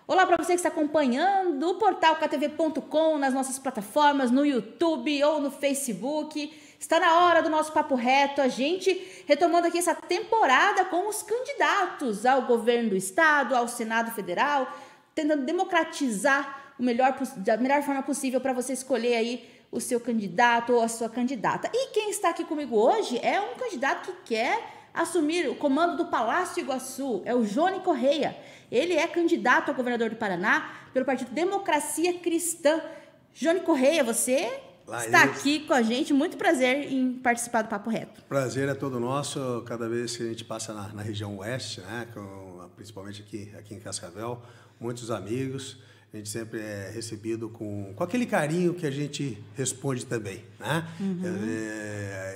Olá para você que está acompanhando o portal ktv.com nas nossas plataformas, no YouTube ou no Facebook. Está na hora do nosso Papo Reto, a gente retomando aqui essa temporada com os candidatos ao governo do estado, ao Senado Federal, tentando democratizar da melhor forma possível para você escolher aí o seu candidato ou a sua candidata. E quem está aqui comigo hoje é um candidato que quer assumir o comando do Palácio Iguaçu, é o Jônio Correia. Ele é candidato a governador do Paraná pelo Partido Democracia Cristã. Jônio Correia, você está aqui com a gente. Muito prazer em participar do Papo Reto. Prazer é todo nosso, cada vez que a gente passa na região oeste, né, principalmente aqui em Cascavel, muitos amigos. A gente sempre é recebido com aquele carinho que a gente responde também, né? Uhum.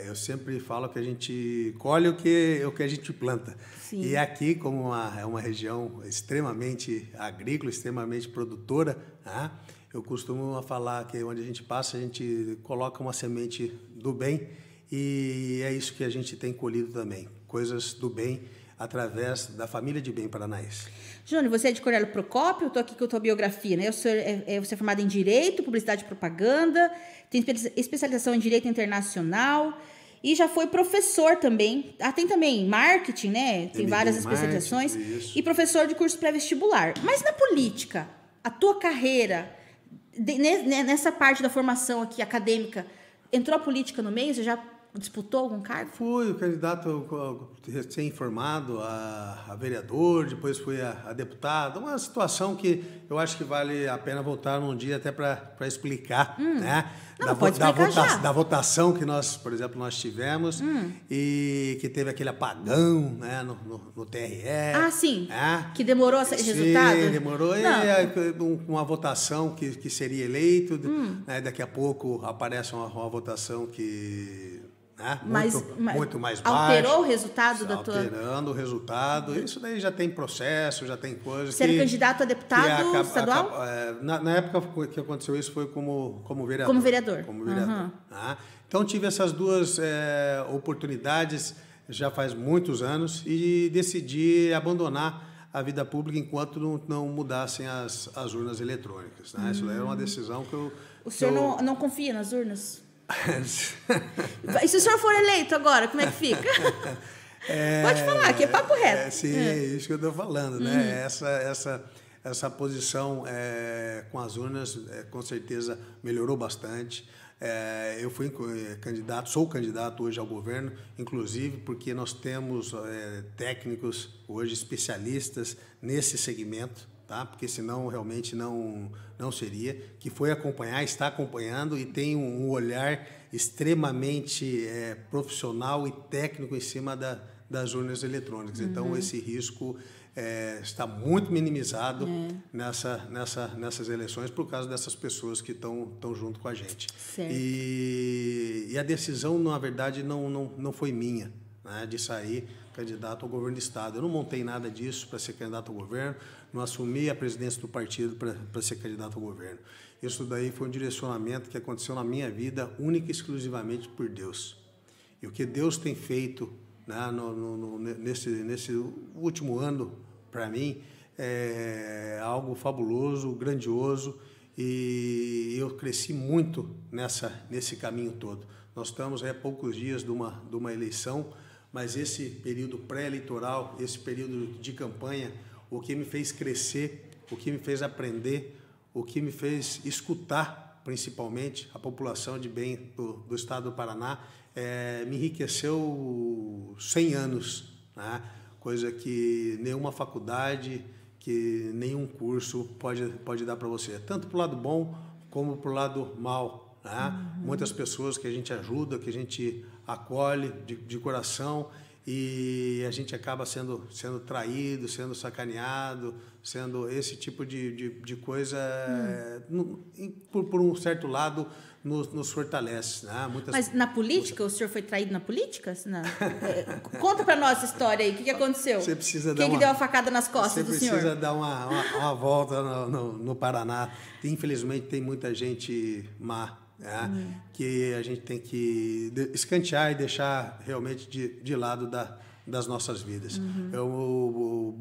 Eu sempre falo que a gente colhe o que a gente planta. Sim. E aqui, como é uma região extremamente agrícola, extremamente produtora, né? Eu costumo falar que onde a gente passa, a gente coloca uma semente do bem e é isso que a gente tem colhido também, coisas do bem, através da família de bem paranaense. Jônio, você é de Cornélio Procópio, eu estou aqui com a tua biografia, né? Você é formado em Direito, Publicidade e Propaganda, tem especialização em Direito Internacional e já foi professor também. Tem também Marketing, né? Tem várias especializações. E professor de curso pré-vestibular. Mas na política, a tua carreira, nessa parte da formação aqui acadêmica, entrou a política no meio? Você já disputou algum cargo? Fui o candidato recém-formado a vereador, depois fui a deputado. Uma situação que eu acho que vale a pena voltar num dia até para explicar, né? Da votação que nós, por exemplo, nós tivemos e que teve aquele apagão, né, no TRE. Ah, sim. Que demorou esse resultado? Sim, demorou. E uma votação que seria eleito, né, daqui a pouco aparece uma votação que... muito mais baixo. Alterou o resultado da tua... Alterando o resultado. Isso daí já tem processo, já tem coisas. Você era candidato a deputado estadual? Na época que aconteceu isso foi como vereador. Como vereador. Como vereador. Uhum. Então tive essas duas oportunidades já faz muitos anos e decidi abandonar a vida pública enquanto não mudassem as urnas eletrônicas. Né? Isso daí era uma decisão que eu... O senhor não confia nas urnas? E se o senhor for eleito agora, como é que fica? Pode falar, que é papo reto. Sim, isso que eu estou falando, né? Essa posição com as urnas, com certeza, melhorou bastante. Eu fui sou candidato hoje ao governo, inclusive porque nós temos técnicos hoje especialistas nesse segmento. Tá? Porque senão realmente não seria, que foi acompanhar, está acompanhando e tem um olhar extremamente profissional e técnico em cima das urnas eletrônicas. Então, esse risco está muito minimizado nessas eleições por causa dessas pessoas que estão junto com a gente. E a decisão, na verdade, não foi minha, né, de sair candidato ao governo do estado. Eu não montei nada disso para ser candidato ao governo, não assumi a presidência do partido para ser candidato ao governo. Isso daí foi um direcionamento que aconteceu na minha vida única e exclusivamente por Deus. E o que Deus tem feito, né, nesse último ano para mim é algo fabuloso, grandioso, e eu cresci muito nesse caminho todo. Nós estamos há poucos dias de uma eleição, mas esse período pré-eleitoral, esse período de campanha, o que me fez crescer, o que me fez aprender, o que me fez escutar, principalmente, a população de bem do estado do Paraná, me enriqueceu 100 anos, né? Coisa que nenhuma faculdade, que nenhum curso pode dar para você, tanto para o lado bom como para o lado mal. Né? Muitas pessoas que a gente ajuda, que a gente acolhe de coração e a gente acaba sendo traído, sendo sacaneado, sendo esse tipo de coisa, por um certo lado, nos fortalece. Né? Mas na política, o senhor foi traído na política? Conta para nós essa história aí, o que aconteceu? Você precisa Quem que deu a facada nas costas do senhor? Você precisa dar uma volta no Paraná. Infelizmente, tem muita gente má, né? Que a gente tem que escantear e deixar realmente de lado das nossas vidas. Eu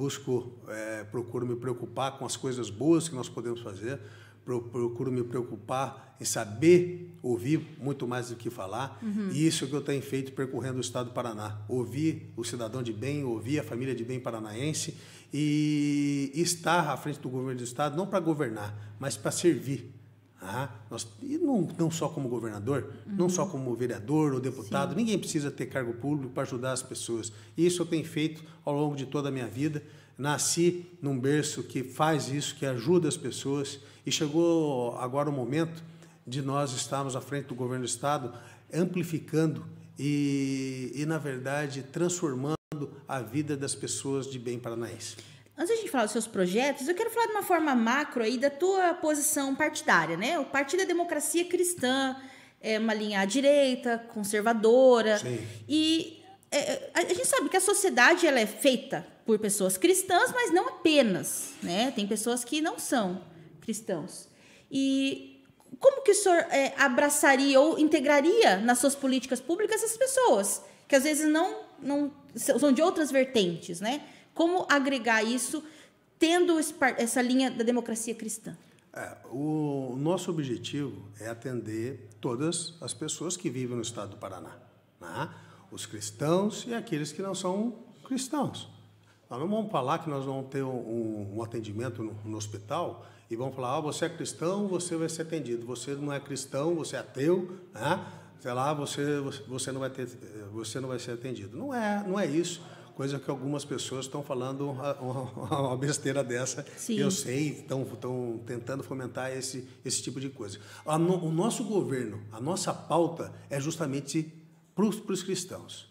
procuro me preocupar com as coisas boas que nós podemos fazer, procuro me preocupar em saber ouvir muito mais do que falar, e isso é o que eu tenho feito percorrendo o estado do Paraná. Ouvir o cidadão de bem, ouvir a família de bem paranaense e estar à frente do governo do estado, não para governar, mas para servir. E não só como governador, não só como vereador ou deputado, ninguém precisa ter cargo público para ajudar as pessoas. E isso eu tenho feito ao longo de toda a minha vida. Nasci num berço que faz isso, que ajuda as pessoas, e chegou agora o momento de nós estarmos à frente do governo do estado, amplificando e na verdade, transformando a vida das pessoas de bem paranaense. Antes de a gente falar dos seus projetos, eu quero falar de uma forma macro aí da tua posição partidária, né? O Partido da Democracia Cristã é uma linha à direita, conservadora. Sim. E a gente sabe que a sociedade ela é feita por pessoas cristãs, mas não apenas, né? Tem pessoas que não são cristãos. E como que o senhor abraçaria ou integraria nas suas políticas públicas essas pessoas que às vezes não são de outras vertentes, né? Como agregar isso tendo essa linha da democracia cristã? O nosso objetivo é atender todas as pessoas que vivem no estado do Paraná, né? Os cristãos e aqueles que não são cristãos. Nós não vamos falar que nós vamos ter um atendimento no hospital e vamos falar, você é cristão, você vai ser atendido. Você não é cristão, você é ateu, né? Sei lá, você não vai ser atendido. Não é isso. Coisa que algumas pessoas estão falando uma besteira dessa. Sim. Eu sei, estão tentando fomentar esse tipo de coisa. O nosso governo, a nossa pauta é justamente para os cristãos.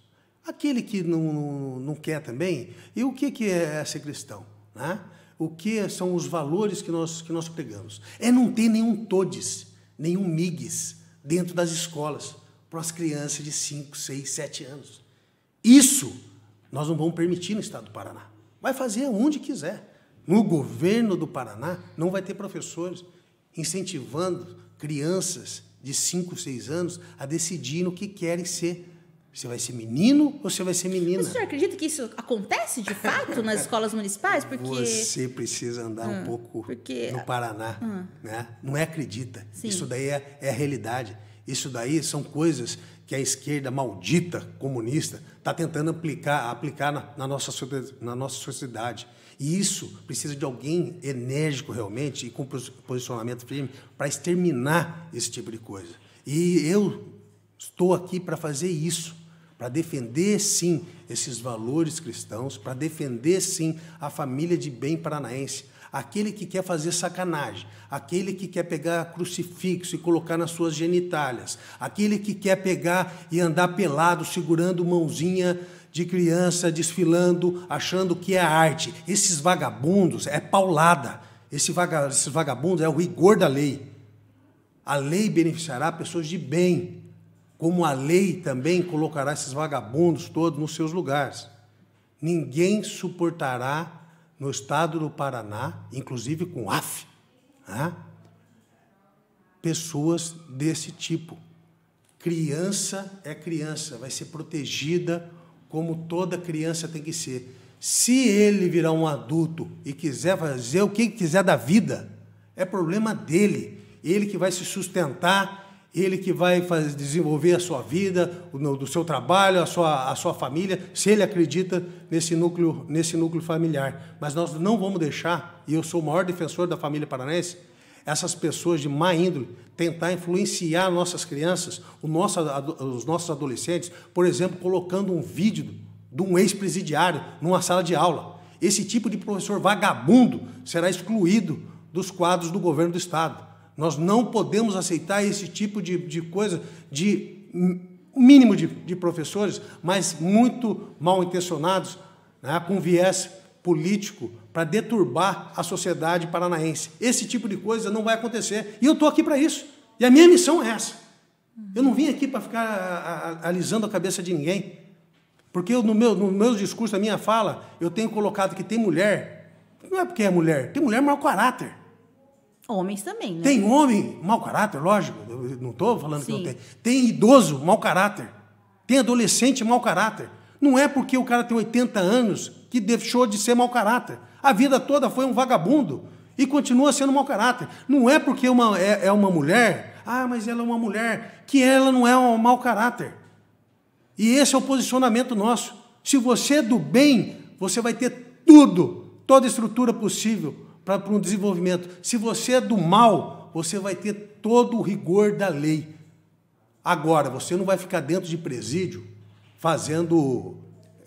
Aquele que não quer também, e o que é ser cristão? Né? O que são os valores que nós pregamos? É não ter nenhum todes, nenhum migues dentro das escolas para as crianças de 5, 6, 7 anos. Isso nós não vamos permitir no estado do Paraná. Vai fazer onde quiser. No governo do Paraná não vai ter professores incentivando crianças de 5, 6 anos a decidir no que querem ser. Você vai ser menino ou você vai ser menina? Mas o senhor acredita que isso acontece de fato nas escolas municipais? Porque você precisa andar um pouco no Paraná. Né? Não acredita. Sim. Isso daí é a realidade. Isso daí são coisas que a esquerda maldita, comunista, está tentando aplicar na nossa sociedade. E isso precisa de alguém enérgico realmente e com posicionamento firme para exterminar esse tipo de coisa. E eu estou aqui para fazer isso, para defender, sim, esses valores cristãos, para defender, sim, a família de bem paranaense. Aquele que quer fazer sacanagem, aquele que quer pegar crucifixo e colocar nas suas genitálias, aquele que quer pegar e andar pelado, segurando mãozinha de criança, desfilando, achando que é arte. Esses vagabundos é paulada. Esses vagabundos é o rigor da lei. A lei beneficiará pessoas de bem, como a lei também colocará esses vagabundos todos nos seus lugares. Ninguém suportará no estado do Paraná, inclusive com AF, né? Pessoas desse tipo. Criança é criança, vai ser protegida como toda criança tem que ser. Se ele virar um adulto e quiser fazer o que quiser da vida, é problema dele. Ele que vai se sustentar, ele que vai desenvolver a sua vida, do seu trabalho, a sua família, se ele acredita nesse núcleo familiar. Mas nós não vamos deixar, e eu sou o maior defensor da família paranaense, essas pessoas de má índole tentar influenciar nossas crianças, os nossos adolescentes, por exemplo, colocando um vídeo de um ex-presidiário numa sala de aula. Esse tipo de professor vagabundo será excluído dos quadros do governo do estado. Nós não podemos aceitar esse tipo de coisa, de mínimo de professores, mas muito mal intencionados, né, com viés político, para deturbar a sociedade paranaense. Esse tipo de coisa não vai acontecer. E eu estou aqui para isso. E a minha missão é essa. Eu não vim aqui para ficar alisando a cabeça de ninguém. Porque no meu discurso, na minha fala, eu tenho colocado que tem mulher. Não é porque é mulher, tem mulher mau caráter. Homens também, né? Tem homem mau caráter, lógico. Eu não estou falando Sim. que não tem. Tem idoso mau caráter. Tem adolescente mau caráter. Não é porque o cara tem 80 anos que deixou de ser mau caráter. A vida toda foi um vagabundo e continua sendo mau caráter. Não é porque é uma mulher, mas ela é uma mulher, que ela não é um mau caráter. E esse é o posicionamento nosso. Se você é do bem, você vai ter tudo, toda a estrutura possível para um desenvolvimento. Se você é do mal, você vai ter todo o rigor da lei. Agora, você não vai ficar dentro de presídio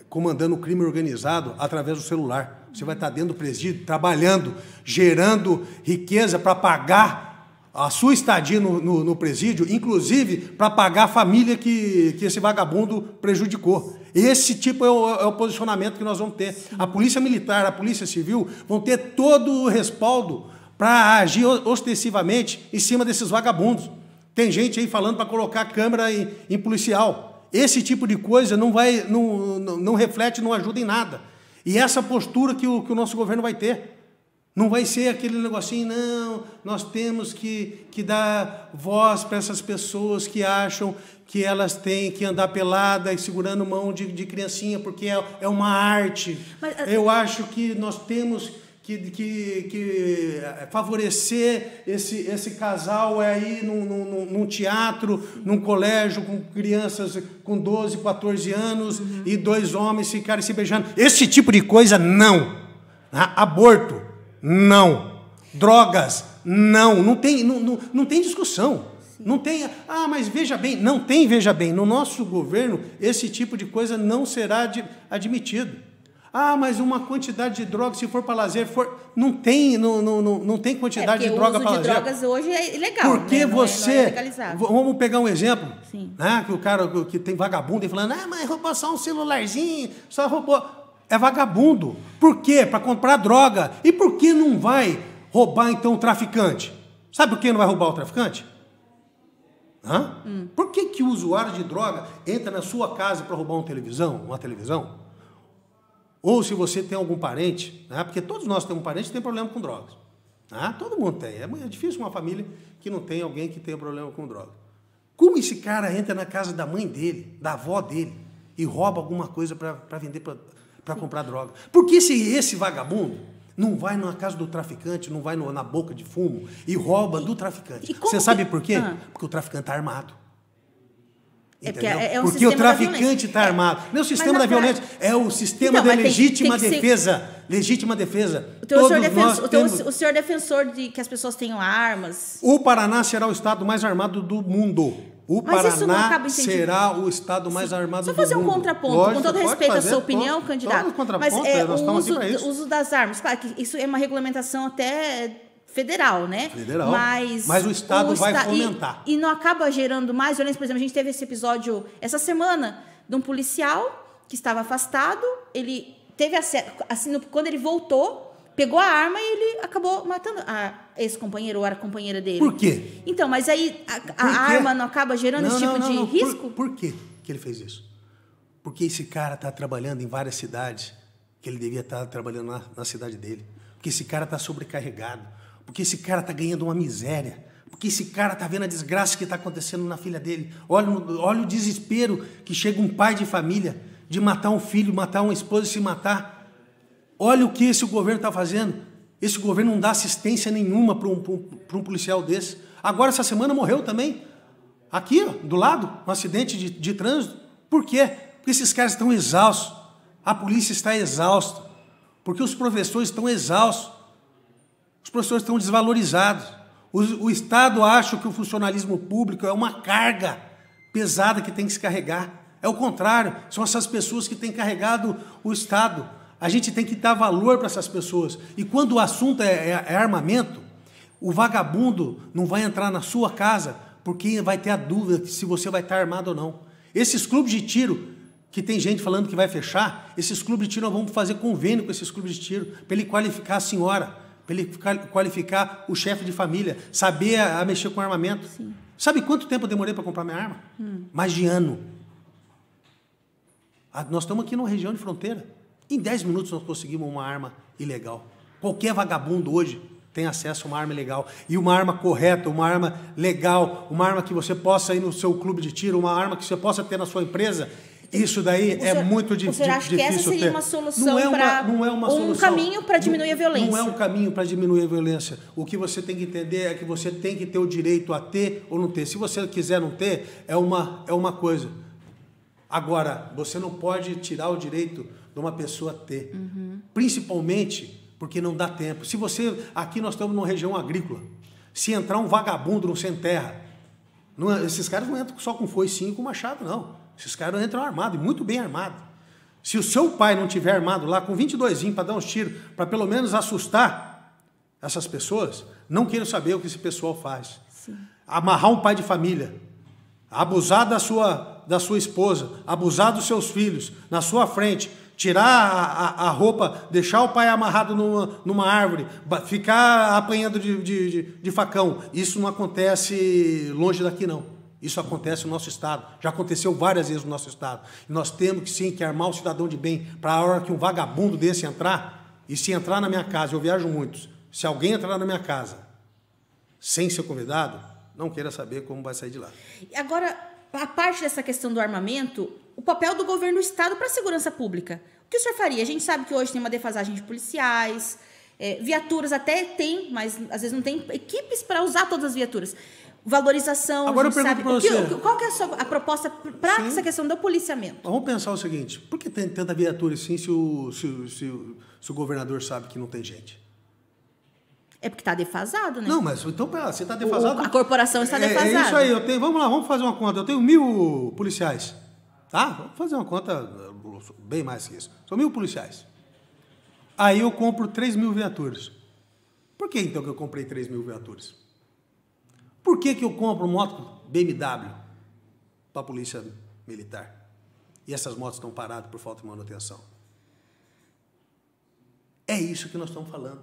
comandando o crime organizado através do celular. Você vai estar dentro do presídio, trabalhando, gerando riqueza para pagar a sua estadia no presídio, inclusive para pagar a família que esse vagabundo prejudicou. Esse tipo é o posicionamento que nós vamos ter. Sim. A Polícia Militar, a Polícia Civil vão ter todo o respaldo para agir ostensivamente em cima desses vagabundos. Tem gente aí falando para colocar câmera em policial. Esse tipo de coisa não reflete, não ajuda em nada. E essa postura que o nosso governo vai ter. Não vai ser aquele negocinho, não, nós temos que dar voz para essas pessoas que acham que elas têm que andar pelada e segurando mão de criancinha, porque é uma arte. Mas, eu acho que nós temos que favorecer esse casal aí num teatro, num colégio, com crianças com 12, 14 anos, e 2 homens ficarem se beijando. Esse tipo de coisa, não. Aborto, não. Drogas, não. Não tem discussão. Não tem, mas veja bem. Não tem, veja bem. No nosso governo, esse tipo de coisa não será admitido. Mas uma quantidade de droga, se for para lazer, não tem quantidade de droga para lazer. O uso de drogas hoje é ilegal. Porque né? você... Não é legalizado. Vamos pegar um exemplo. Sim. Né, que o cara que tem vagabundo e falando, mas roubou só um celularzinho, só roubou... É vagabundo. Por quê? Para comprar droga. E por que não vai roubar, então, o traficante? Sabe por que não vai roubar o traficante? Por que o usuário de droga entra na sua casa para roubar uma televisão? Ou se você tem algum parente, né? Porque todos nós temos um parente que tem problema com drogas. Todo mundo tem. É difícil uma família que não tem alguém que tenha problema com droga. Como esse cara entra na casa da mãe dele, da avó dele, e rouba alguma coisa para vender, para comprar droga? Porque esse vagabundo não vai na casa do traficante, não vai na boca de fumo e rouba do traficante. Você sabe por quê? Porque o traficante está armado. Porque o traficante está armado. Não é o sistema da violência, é o sistema da legítima defesa. Legítima defesa. O senhor é defensor de que as pessoas tenham armas. O Paraná será o estado mais armado do mundo. O Paraná será o estado mais armado do mundo. Só fazer um contraponto, lógico, com todo respeito à sua opinião, candidato. Mas o uso das armas, claro que isso é uma regulamentação até federal, né? Federal. Mas o Estado vai fomentar. E não acaba gerando mais violência. Por exemplo, a gente teve esse episódio essa semana de um policial que estava afastado, ele teve acesso, assim, quando ele voltou, pegou a arma e ele acabou matando a ex-companheira ou a companheira dele. Por quê? Então, mas aí a arma não acaba gerando esse tipo de risco? Por quê que ele fez isso? Porque esse cara está trabalhando em várias cidades que ele devia estar trabalhando na cidade dele. Porque esse cara está sobrecarregado. Porque esse cara está ganhando uma miséria. Porque esse cara está vendo a desgraça que está acontecendo na filha dele. Olha o desespero que chega um pai de família de matar um filho, matar uma esposa e se matar. Olha o que esse governo está fazendo. Esse governo não dá assistência nenhuma para um policial desse. Agora, essa semana, morreu também. Aqui, do lado, um acidente de trânsito. Por quê? Porque esses caras estão exaustos. A polícia está exausta. Porque os professores estão exaustos. Os professores estão desvalorizados. O Estado acha que o funcionalismo público é uma carga pesada que tem que se carregar. É o contrário, são essas pessoas que têm carregado o Estado. A gente tem que dar valor para essas pessoas. E quando o assunto é armamento, o vagabundo não vai entrar na sua casa porque vai ter a dúvida se você vai estar armado ou não. Esses clubes de tiro, que tem gente falando que vai fechar, esses clubes de tiro nós vamos fazer convênio com esses clubes de tiro para ele qualificar a senhora, para ele qualificar o chefe de família, saber a mexer com armamento. Sim. Sabe quanto tempo eu demorei para comprar minha arma? Mais de ano. Nós estamos aqui numa região de fronteira. Em 10 minutos nós conseguimos uma arma ilegal. Qualquer vagabundo hoje tem acesso a uma arma ilegal. E uma arma correta, uma arma legal, uma arma que você possa ir no seu clube de tiro, uma arma que você possa ter na sua empresa. Isso daí muito difícil. Você acha que essa seria uma solução um caminho para diminuir a violência? Não é um caminho para diminuir a violência. O que você tem que entender é que você tem que ter o direito a ter ou não ter. Se você quiser não ter, é uma coisa. Agora, você não pode tirar o direito de uma pessoa ter. Principalmente porque não dá tempo. Se você... Aqui nós estamos numa região agrícola. Se entrar um vagabundo no sem terra, esses caras não entram só com foicinho e com machado, não. Esses caras entram armados, e muito bem armados. Se o seu pai não tiver armado lá com 22 para dar uns tiros, para pelo menos assustar essas pessoas, não quero saber o que esse pessoal faz. Sim. Amarrar um pai de família, abusar da sua esposa, abusar dos seus filhos na sua frente, tirar a roupa, deixar o pai amarrado numa árvore, ficar apanhando de facão. Isso não acontece longe daqui, não. Isso acontece no nosso estado. Já aconteceu várias vezes no nosso estado. E nós temos que armar o cidadão de bem para a hora que um vagabundo desse entrar, e se entrar na minha casa, eu viajo muitos, se alguém entrar na minha casa sem ser convidado, não queira saber como vai sair de lá. Agora, a parte dessa questão do armamento, o papel do governo do estado para a segurança pública. O que o senhor faria? A gente sabe que hoje tem uma defasagem de policiais, viaturas até tem, mas às vezes não tem equipes para usar todas as viaturas. Valorização, agora a gente sabe. Qual que é a proposta para essa questão do policiamento? Vamos pensar o seguinte, por que tem tanta viatura assim se o governador sabe que não tem gente? É porque está defasado, né? Não, mas então, você está defasado. A corporação está defasada. É isso aí, vamos lá, vamos fazer uma conta. Eu tenho 1.000 policiais, tá? Vamos fazer uma conta bem mais que isso. São 1.000 policiais. Aí eu compro 3.000 viaturas. Por que então que eu comprei 3.000 viaturas? Por que eu compro moto BMW para a polícia militar? E essas motos estão paradas por falta de manutenção? É isso que nós estamos falando.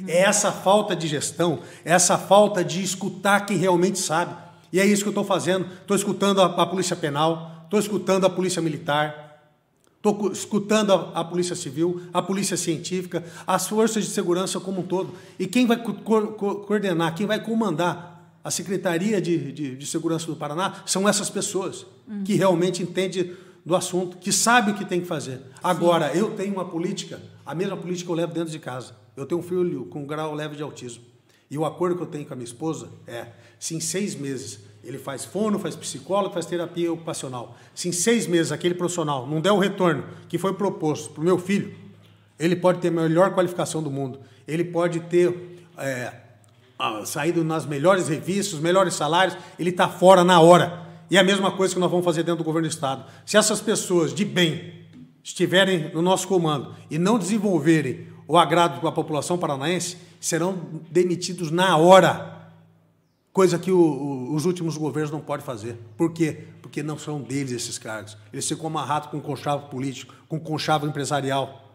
É essa falta de gestão, é essa falta de escutar quem realmente sabe. E é isso que eu estou fazendo. Estou escutando a Polícia Penal, estou escutando a Polícia Militar, estou escutando a Polícia Civil, a Polícia Científica, as forças de segurança como um todo. E quem vai coordenar, quem vai comandar a Secretaria de Segurança do Paraná são essas pessoas que realmente entendem do assunto, que sabem o que tem que fazer. Agora, eu tenho uma política, a mesma política que eu levo dentro de casa. Eu tenho um filho com grau leve de autismo. E o acordo que eu tenho com a minha esposa é, se em 6 meses ele faz fono, faz psicólogo, faz terapia ocupacional, se em 6 meses aquele profissional não der o retorno que foi proposto para o meu filho, ele pode ter a melhor qualificação do mundo, ele pode ter saído nas melhores revistas, os melhores salários, ele está fora na hora. E é a mesma coisa que nós vamos fazer dentro do governo do estado. Se essas pessoas de bem estiverem no nosso comando e não desenvolverem o agrado com a população paranaense, serão demitidos na hora, coisa que os últimos governos não podem fazer. Por quê? Porque não são deles esses cargos. Eles ficam amarrados com conchavo político, com conchavo empresarial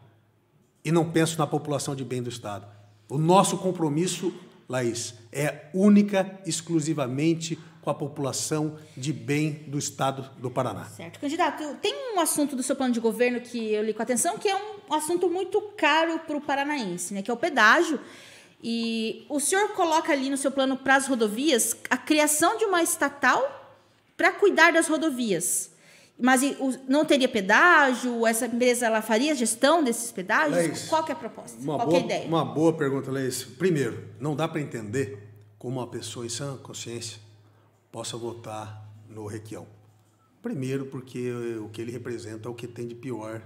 e não pensam na população de bem do estado. O nosso compromisso, Laís, é única, exclusivamente com a população de bem do estado do Paraná. Certo. Candidato, tem um assunto do seu plano de governo que eu li com atenção, que é um assunto muito caro para o paranaense, né, que é o pedágio. E o senhor coloca ali no seu plano para as rodovias a criação de uma estatal para cuidar das rodovias. Mas não teria pedágio? Essa empresa ela faria a gestão desses pedágios? Leis, qual que é a proposta? Qual que é a ideia? Uma boa pergunta, Leis. Primeiro, não dá para entender como uma pessoa em sã consciência possa votar no Requião. Primeiro, porque o que ele representa é o que tem de pior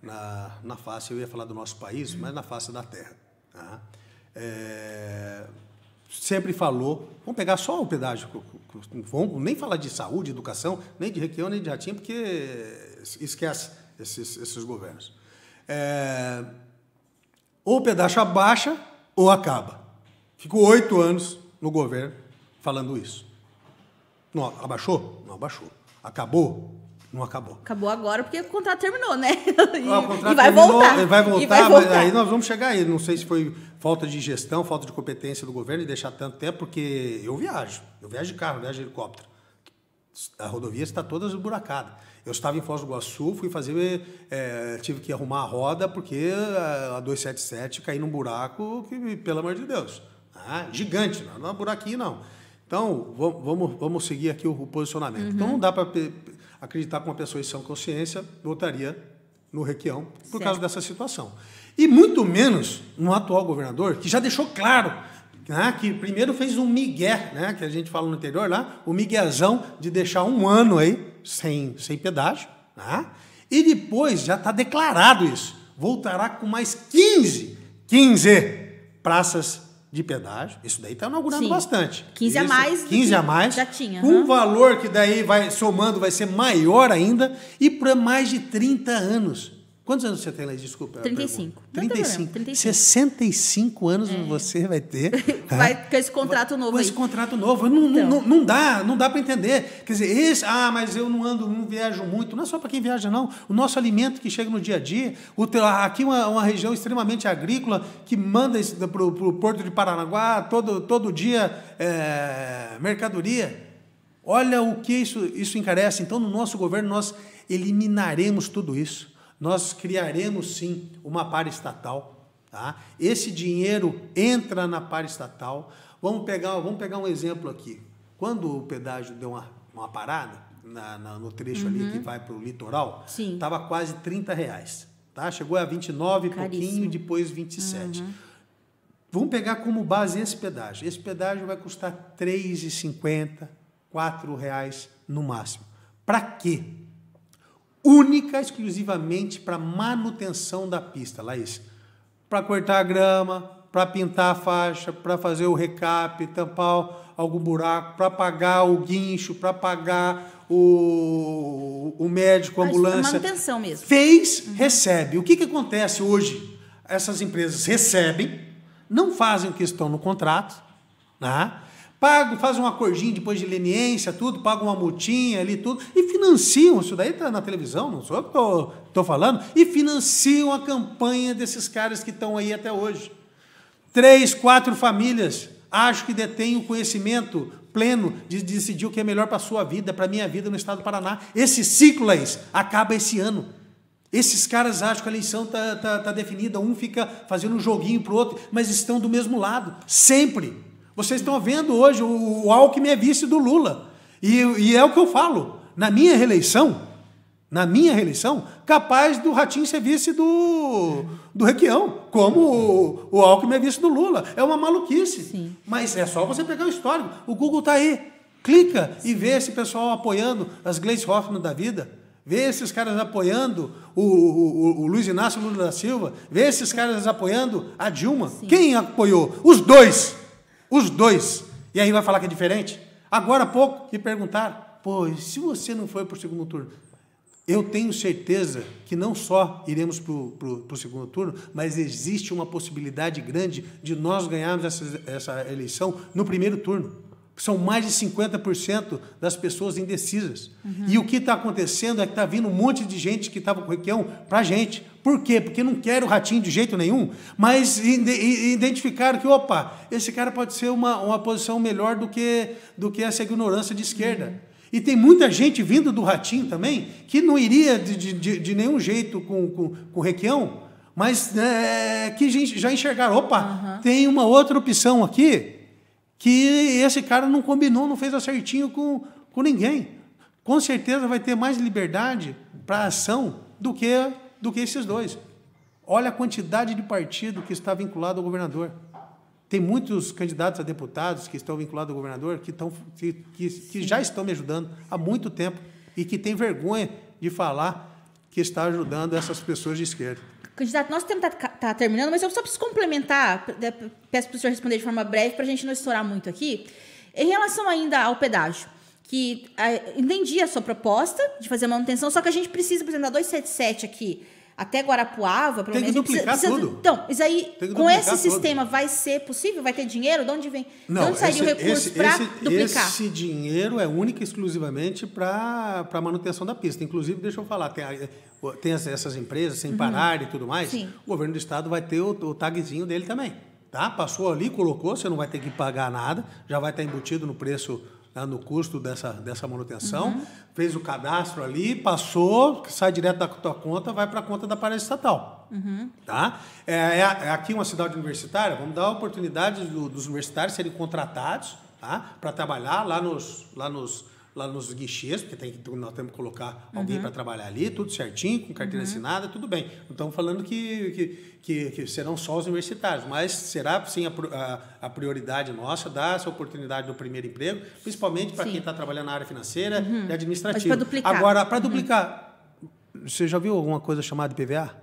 na face, eu ia falar do nosso país, mas na face da terra. Tá? Sempre falou, vamos pegar só o pedágio, vamos nem falar de saúde, educação, nem de Requião, nem de Ratinho, porque esquece esses governos. Ou o pedágio abaixa ou acaba. Ficou 8 anos no governo falando isso. Não abaixou? Não abaixou. Acabou? Não acabou. Acabou agora porque o contrato terminou, né? O contrato vai terminou, voltar. Vai voltar, mas aí nós vamos chegar aí. Não sei se foi falta de gestão, falta de competência do governo e deixar tanto tempo, porque eu viajo de carro, viajo de helicóptero. A rodovia está toda esburacada. Eu estava em Foz do Iguaçu, fui fazer, tive que arrumar a roda porque a 277 caiu num buraco que, pelo amor de Deus, gigante, não é buraquinho não. Então, vamos seguir aqui o posicionamento. Então, não dá para... acreditar que uma pessoa em sã consciência votaria no Requião por causa dessa situação. E muito menos no atual governador, que já deixou claro, né, que primeiro fez um migué, né, que a gente fala no interior lá, o miguezão de deixar 1 ano aí sem pedágio, né, e depois já está declarado isso. Voltará com mais 15 praças de pedágio. Isso daí está inaugurando bastante. 15 a mais. 15 a mais. Já tinha. Com um valor que daí vai somando, vai ser maior ainda, e para mais de 30 anos. Quantos anos você tem, Laís? Desculpa. 35. 35. 65 anos você vai ter. Vai com esse contrato novo. Com esse contrato novo. Não dá para entender. Quer dizer, mas eu não viajo muito. Não é só para quem viaja, não. O nosso alimento que chega no dia a dia. Aqui uma região extremamente agrícola que manda para o Porto de Paranaguá todo dia mercadoria. Olha o que isso encarece. Então, no nosso governo, nós eliminaremos tudo isso. Nós criaremos, sim, uma paraestatal. Tá? Esse dinheiro entra na paraestatal. Vamos pegar um exemplo aqui. Quando o pedágio deu uma parada no trecho ali que vai para o litoral, estava quase R$30. Tá? Chegou a 29 e pouquinho, depois 27. Vamos pegar como base esse pedágio. Esse pedágio vai custar R$3,50, R$4 no máximo. Para quê? Única, exclusivamente para manutenção da pista, Laís. Para cortar a grama, para pintar a faixa, para fazer o recap, tampar algum buraco, para pagar o guincho, para pagar o médico, a ambulância. Manutenção mesmo. Recebe. O que acontece hoje? Essas empresas recebem, não fazem o que estão no contrato, né? Fazem um acordinho depois de leniência, tudo, pagam uma multinha ali, tudo, e financiam, isso daí está na televisão, não sou eu que estou falando, e financiam a campanha desses caras que estão aí até hoje. 3, 4 famílias, acho que detêm o conhecimento pleno de decidir o que é melhor para a sua vida, para a minha vida no estado do Paraná. Esse ciclo, Laís, acaba esse ano. Esses caras acham que a eleição está definida, um fica fazendo um joguinho para o outro, mas estão do mesmo lado, sempre. Vocês estão vendo hoje, o Alckmin é vice do Lula. E é o que eu falo. Na minha reeleição, capaz do Ratinho ser vice do Requião, como o Alckmin é vice do Lula. É uma maluquice. Sim. Mas é só você pegar o histórico. O Google está aí. Clica e vê esse pessoal apoiando as Gleisi Hoffmann da vida. Vê esses caras apoiando o Luiz Inácio Lula da Silva. Vê esses caras apoiando a Dilma. Sim. Quem apoiou? Os dois. E aí vai falar que é diferente? Agora há pouco me perguntaram, se você não foi para o segundo turno, eu tenho certeza que não só iremos para o segundo turno, mas existe uma possibilidade grande de nós ganharmos essa eleição no primeiro turno. São mais de 50% das pessoas indecisas. E o que está acontecendo é que está vindo um monte de gente que estava com o Requião para a gente. Por quê? Porque não quer o Ratinho de jeito nenhum, mas identificaram que, esse cara pode ser uma posição melhor do que essa ignorância de esquerda. E tem muita gente vindo do Ratinho também que não iria de nenhum jeito com o Requião, mas que já enxergaram, tem uma outra opção aqui, que esse cara não combinou, não fez acertinho com ninguém. Com certeza vai ter mais liberdade para ação do que esses dois. Olha a quantidade de partido que está vinculado ao governador. Tem muitos candidatos a deputados que estão vinculados ao governador que já estão me ajudando há muito tempo e que têm vergonha de falar que está ajudando essas pessoas de esquerda. Candidato, nosso tempo está terminando, mas eu só preciso complementar, peço para o senhor responder de forma breve, para a gente não estourar muito aqui. Em relação ainda ao pedágio, que entendi a sua proposta de fazer manutenção, só que a gente precisa, por exemplo, da 277 aqui, até Guarapuava, pelo menos. Tem que duplicar tudo. Então, isso aí, com esse sistema, vai ser possível? Vai ter dinheiro? De onde vem? Não, de onde sairia o recurso para duplicar? Esse dinheiro é único e exclusivamente para a manutenção da pista. Inclusive, deixa eu falar, tem essas empresas, sem parar e tudo mais, Sim. O governo do estado vai ter o tagzinho dele também. Tá? Passou ali, colocou, você não vai ter que pagar nada, já vai estar embutido no preço, no custo dessa manutenção, fez o cadastro ali, passou, sai direto da tua conta, vai para a conta da paraestatal. Tá? Aqui uma cidade universitária, vamos dar a oportunidade dos universitários serem contratados, tá? Para trabalhar lá nos lá nos guichês, porque nós temos que colocar alguém para trabalhar ali, tudo certinho, com carteira assinada, tudo bem. Não estamos falando que serão só os universitários, mas será, sim, a prioridade nossa dar essa oportunidade do primeiro emprego, principalmente para quem está trabalhando na área financeira e administrativa. Agora, para duplicar, você já viu alguma coisa chamada IPVA?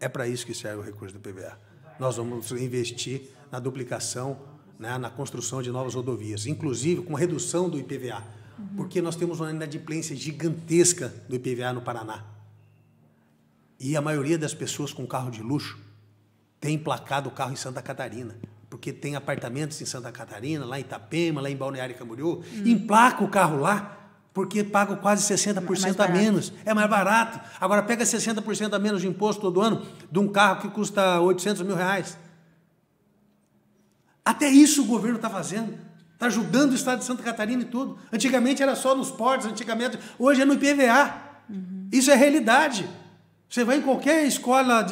É para isso que serve o recurso do IPVA. Nós vamos investir na duplicação, né, na construção de novas rodovias, inclusive com redução do IPVA, porque nós temos uma inadimplência gigantesca do IPVA no Paraná. E a maioria das pessoas com carro de luxo tem emplacado o carro em Santa Catarina, porque tem apartamentos em Santa Catarina, lá em Itapema, lá em Balneário Camboriú, emplaca o carro lá, porque paga quase 60% a menos. É mais barato. Agora pega 60% a menos de imposto todo ano de um carro que custa R$800 mil. Até isso o governo está fazendo. Está ajudando o estado de Santa Catarina e tudo. Antigamente era só nos portos, hoje é no IPVA. Isso é realidade. Você vai em qualquer escola,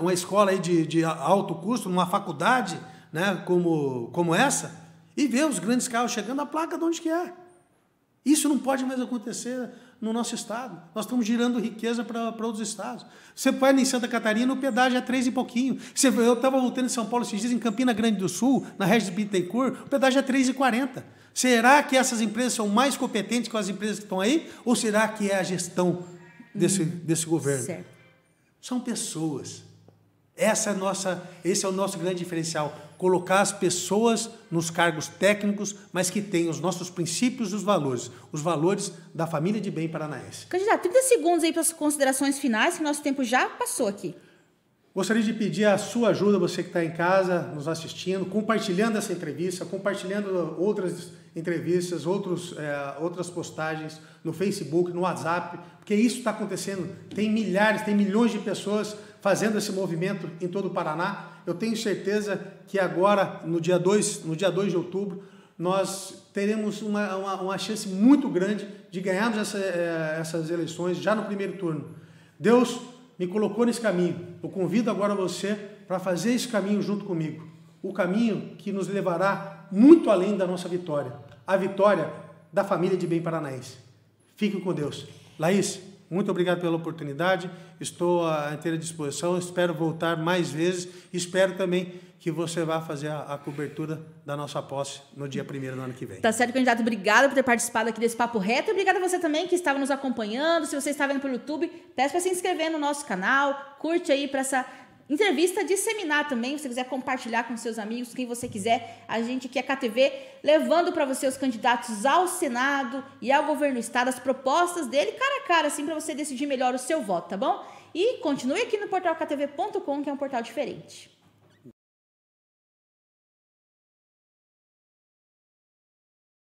uma escola aí de alto custo, numa faculdade, né, como essa, e vê os grandes carros chegando, a placa de onde que é. Isso não pode mais acontecer no nosso estado. Nós estamos girando riqueza para outros estados. Você vai em Santa Catarina, o pedágio é 3 e pouquinho. Eu estava voltando em São Paulo esses dias, em Campina Grande do Sul, na Regis Bittencourt, o pedágio é 3,40. Será que essas empresas são mais competentes que as empresas que estão aí? Ou será que é a gestão desse governo? Certo. São pessoas. Esse é o nosso grande diferencial. Colocar as pessoas nos cargos técnicos, mas que tenham os nossos princípios e os valores da família de bem paranaense. Candidato, 30 segundos aí para as considerações finais, que nosso tempo já passou aqui. Gostaria de pedir a sua ajuda, você que está em casa, nos assistindo, compartilhando essa entrevista, compartilhando outras entrevistas, outras postagens no Facebook, no WhatsApp, porque isso está acontecendo. Tem milhões de pessoas fazendo esse movimento em todo o Paraná. Eu tenho certeza que agora, no dia 2 de outubro, nós teremos uma chance muito grande de ganharmos essas eleições já no primeiro turno. Deus me colocou nesse caminho. Eu convido agora você para fazer esse caminho junto comigo. O caminho que nos levará muito além da nossa vitória. A vitória da família de bem paranaense. Fique com Deus. Laís, muito obrigado pela oportunidade. Estou à inteira disposição. Espero voltar mais vezes. Espero também que você vá fazer a cobertura da nossa posse no dia 1º do ano que vem. Tá certo, candidato. Obrigada por ter participado aqui desse Papo Reto. E obrigada a você também que estava nos acompanhando. Se você está vendo pelo YouTube, peço para se inscrever no nosso canal. Curte aí para essa entrevista, disseminar também. Se você quiser compartilhar com seus amigos, quem você quiser. A gente aqui é KTV, levando para você os candidatos ao Senado e ao governo do estado, as propostas dele, cara a cara, assim, para você decidir melhor o seu voto, tá bom? E continue aqui no portal ktv.com, que é um portal diferente.